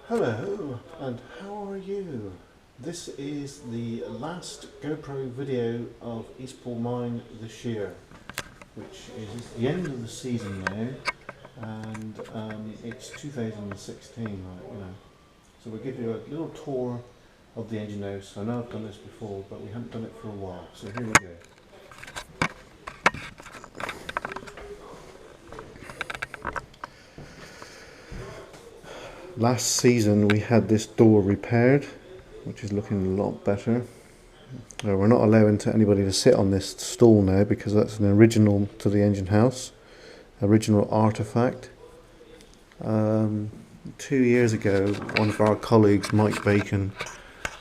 Hello, and how are you? This is the last GoPro video of Eastpool Mine this year, which is the end of the season now, and it's 2016, you know. So we'll give you a little tour of the engine house. I know I've done this before, but we haven't done it for a while, so here we go. Last season we had this door repaired, which is looking a lot better. We're not allowing anybody to sit on this stool now because that's an original to the engine house, original artefact. 2 years ago, one of our colleagues, Mike Bacon,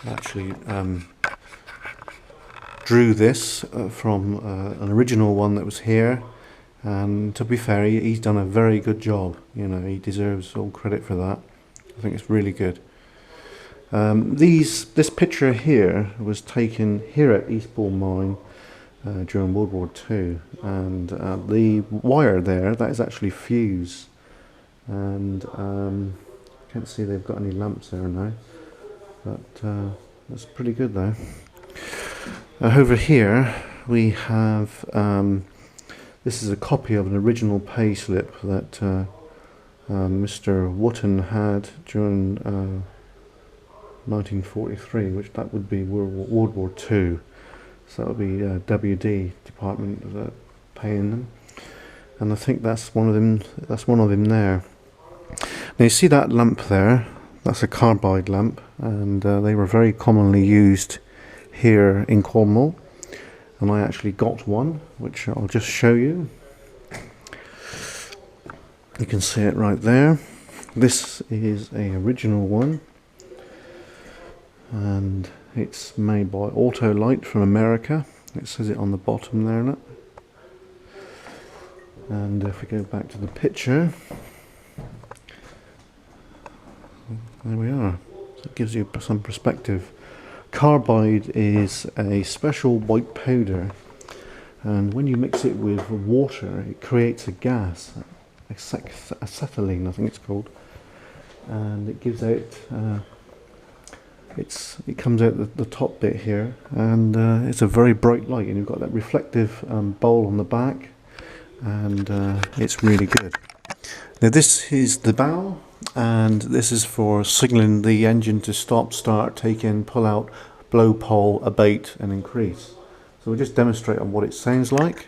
actually drew this from an original one that was here, and to be fair, he's done a very good job. You know, he deserves all credit for that. I think it's really good. This picture here was taken here at Eastpool Mine during World War II, and the wire there, that is actually fuse, and I can't see they've got any lamps there now, but that's pretty good though. Over here we have this is a copy of an original pay slip that Mr. Wootton had during 1943, which that would be World War II. So that would be WD department paying them, and I think that's one of them. That's one of them there. Now you see that lamp there? That's a carbide lamp, and they were very commonly used here in Cornwall. And I actually got one, which I'll just show you. You can see it right there. This is a original one, and it's made by Autolite from America. It says it on the bottom there, look. And if we go back to the picture, there we are. So it gives you some perspective. Carbide is a special white powder, and when you mix it with water, it creates a gas, acetylene I think it's called, and it gives out it comes out the top bit here, and it's a very bright light, and you've got that reflective bowl on the back, and it's really good. Now this is the bow, and this is for signalling the engine to stop, start, take in, pull out, blow, pole, abate and increase. So we'll just demonstrate on what it sounds like.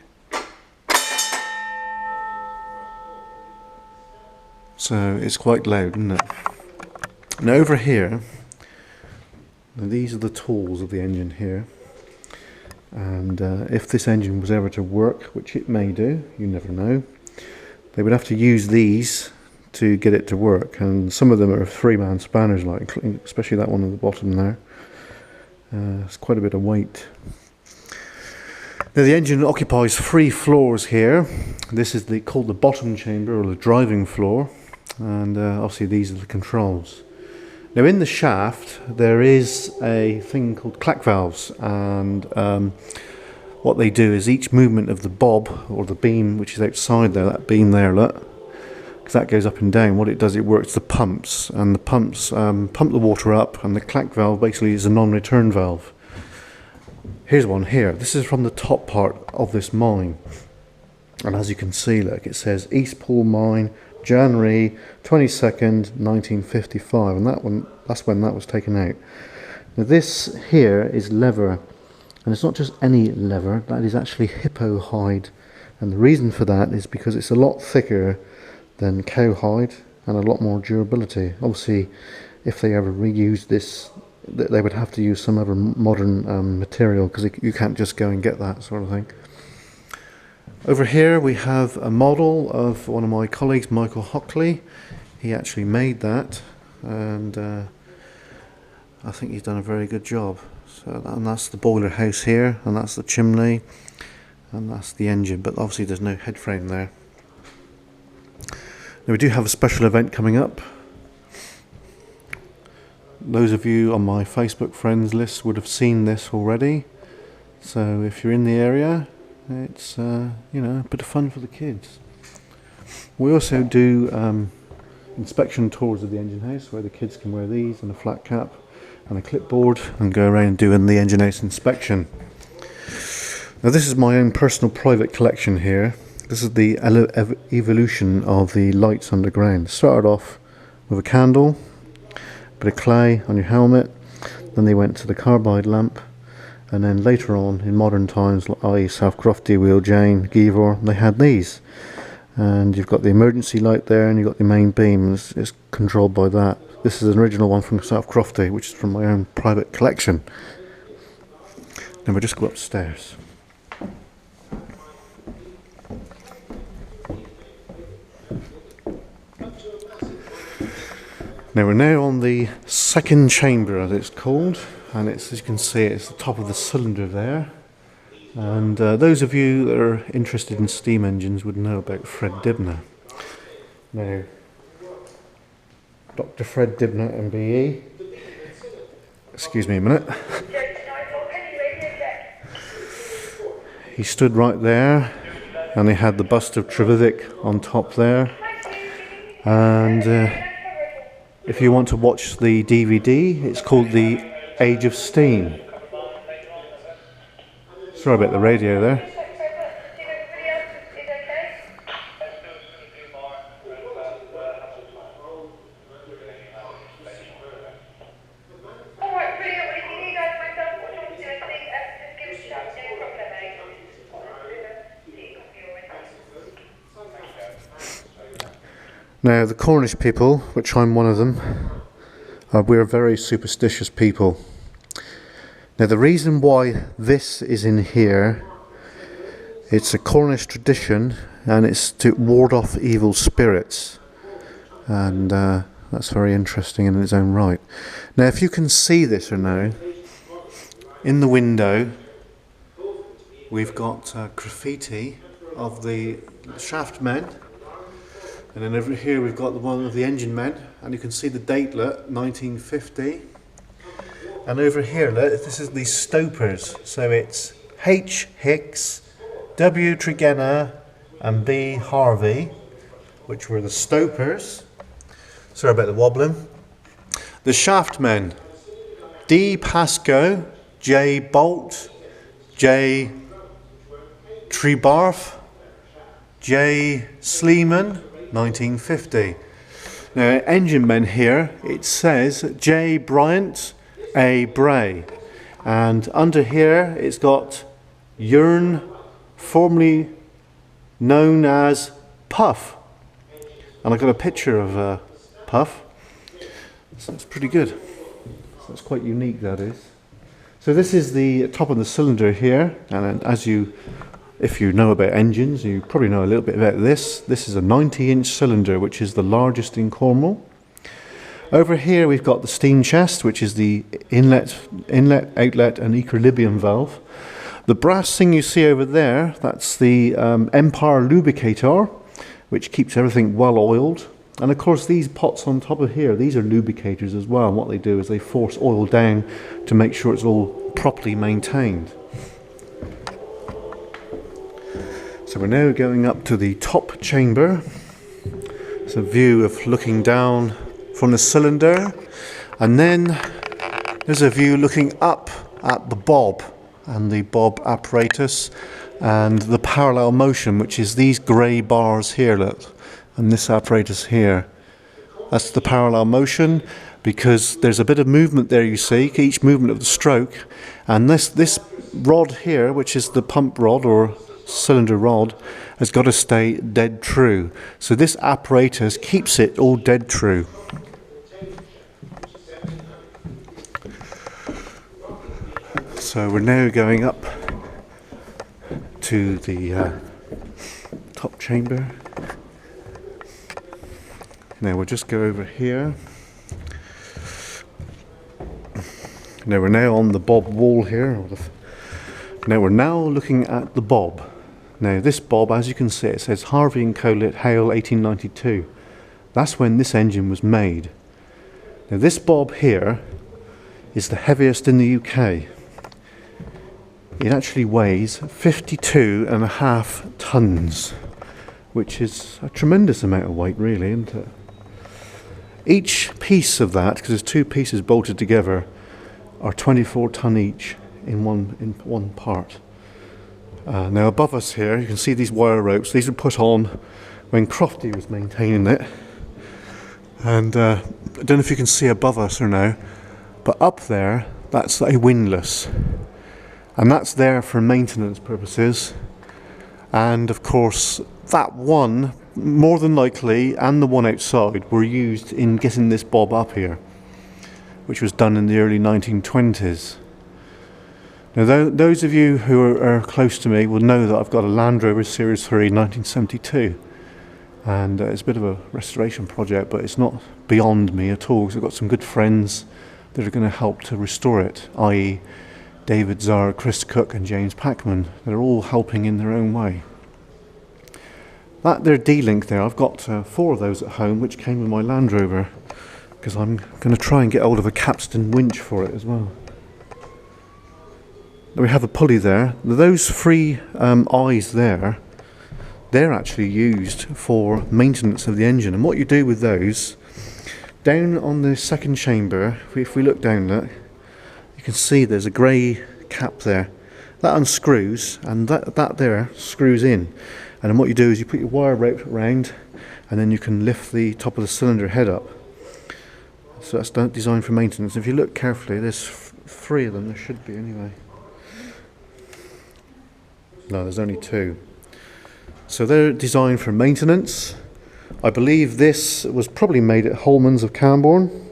So it's quite loud, isn't it? Now over here, now these are the tools of the engine here, and if this engine was ever to work, which it may do, you never know, they would have to use these to get it to work, and some of them are 3-man spanners, like especially that one at the bottom there. It's quite a bit of weight. Now the engine occupies 3 floors here. This is called the bottom chamber, or the driving floor, and obviously these are the controls. Now in the shaft there is a thing called clack valves, and what they do is each movement of the bob, or the beam which is outside there, that beam there, look, because that goes up and down, what it does, it works the pumps, and the pumps pump the water up, and the clack valve basically is a non-return valve. Here's one here. This is from the top part of this mine, and as you can see, look, it says Eastpool Mine, January 22nd 1955, and that's when that was taken out. Now this here is leather, and it's not just any leather, that is actually hippo hide, and the reason for that is because it's a lot thicker than cowhide and a lot more durability. Obviously if they ever reuse this, they would have to use some other modern material, because you can't just go and get that sort of thing. Over here we have a model of one of my colleagues, Michael Hockley. He actually made that, and I think he's done a very good job. So, and that's the boiler house here, and that's the chimney, and that's the engine, but obviously there's no head frame there. Now we do have a special event coming up. Those of you on my Facebook friends list would have seen this already, so if you're in the area, it's you know, a bit of fun for the kids. We also do inspection tours of the engine house where the kids can wear these and a flat cap and a clipboard and go around doing the engine house inspection. Now this is my own personal private collection here. This is the evolution of the lights underground. Started off with a candle, a bit of clay on your helmet, then they went to the carbide lamp, and then later on in modern times, i.e. South Crofty, Wheel Jane, Gevor, they had these. And you've got the emergency light there and you've got the main beam, it's controlled by that. This is an original one from South Crofty, which is from my own private collection. Then we'll just go upstairs. Now we're now on the second chamber, as it's called, and it's, as you can see, it's the top of the cylinder there. And those of you that are interested in steam engines would know about Fred Dibnah. Now, Dr. Fred Dibnah, MBE. Excuse me a minute. He stood right there, and he had the bust of Trevithick on top there. And if you want to watch the DVD, it's called The Age of Steam. Sorry about the radio there. Now the Cornish people, which I'm one of them, we're very superstitious people. Now the reason why this is in here, it's a Cornish tradition and it's to ward off evil spirits, and that's very interesting in its own right. Now if you can see this or no, in the window we've got graffiti of the shaft men. And then over here we've got the one of the engine men, and you can see the datelet, 1950. And over here, look, this is the stopers. So it's H. Hicks, W. Tregenna, and B. Harvey, which were the stopers. Sorry about the wobbling. The shaft men, D. Pascoe, J. Bolt, J. Trebarth, J. Sleeman, 1950. Now, engine men here, it says J. Bryant, A. Bray, and under here it's got Yearn, formerly known as Puff, and I've got a picture of Puff, so it's pretty good. So it's quite unique, that is. So this is the top of the cylinder here, and as you, if you know about engines, you probably know a little bit about this. This is a 90-inch cylinder, which is the largest in Cornwall. Over here we've got the steam chest, which is the inlet, outlet and equilibrium valve. The brass thing you see over there, that's the Empire lubricator, which keeps everything well oiled. And of course these pots on top of here, these are lubricators as well. And what they do is they force oil down to make sure it's all properly maintained. So we're now going up to the top chamber. It's a view of looking down from the cylinder, and then there's a view looking up at the bob and the bob apparatus and the parallel motion, which is these grey bars here, look, and this apparatus here. That's the parallel motion, because there's a bit of movement there, you see, each movement of the stroke, and this rod here, which is the pump rod or cylinder rod, has got to stay dead true. So this apparatus keeps it all dead true. So we're now going up to the top chamber. Now we'll just go over here. Now we're now on the bob wall here. Now we're now looking at the bob. Now this bob, as you can see, it says Harvey and Colet, Hale, 1892. That's when this engine was made. Now this bob here is the heaviest in the UK. It actually weighs 52.5 tons, which is a tremendous amount of weight, really, isn't it? Each piece of that, because there's two pieces bolted together, are 24 tonne each in one part. Now above us here, you can see these wire ropes. These were put on when Crofty was maintaining it. And I don't know if you can see above us or no, but up there, that's a windlass. And that's there for maintenance purposes. And of course, that one, more than likely, and the one outside, were used in getting this bob up here, which was done in the early 1920s. Now, those of you who are close to me will know that I've got a Land Rover Series 3 1972. And it's a bit of a restoration project, but it's not beyond me at all, because I've got some good friends that are going to help to restore it, i.e. David Czar, Chris Cook and James Packman. They're all helping in their own way. That there D-link there, I've got 4 of those at home, which came with my Land Rover, because I'm going to try and get hold of a capstan winch for it as well. We have a pulley there. Those 3 eyes there, they're actually used for maintenance of the engine. And what you do with those, down on the second chamber, if we look down that, you can see there's a grey cap there. That unscrews, and that there screws in. And then what you do is you put your wire rope around, and then you can lift the top of the cylinder head up. So that's designed for maintenance. If you look carefully, there's 3 of them. There should be anyway. No, there's only 2. So they're designed for maintenance. I believe this was probably made at Holman's of Camborne,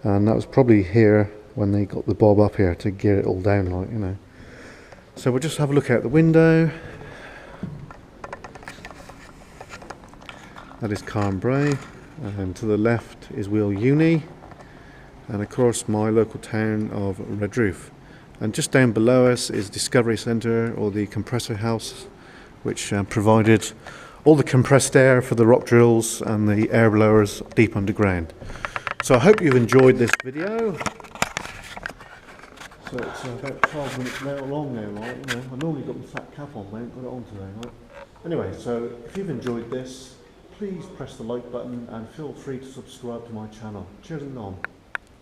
and that was probably here when they got the bob up here to gear it all down, like, you know. So we'll just have a look out the window. That is Carnbray, and to the left is Wheel Uni, and of course my local town of Redruth. And just down below us is Discovery Centre, or the compressor house, which provided all the compressed air for the rock drills and the air blowers deep underground. So I hope you've enjoyed this video. So it's about 12 minutes now long now, like, you know. I normally got the fat cap on, I ain't got it on today, like. Anyway, so if you've enjoyed this, please press the like button and feel free to subscribe to my channel. Cheers and on.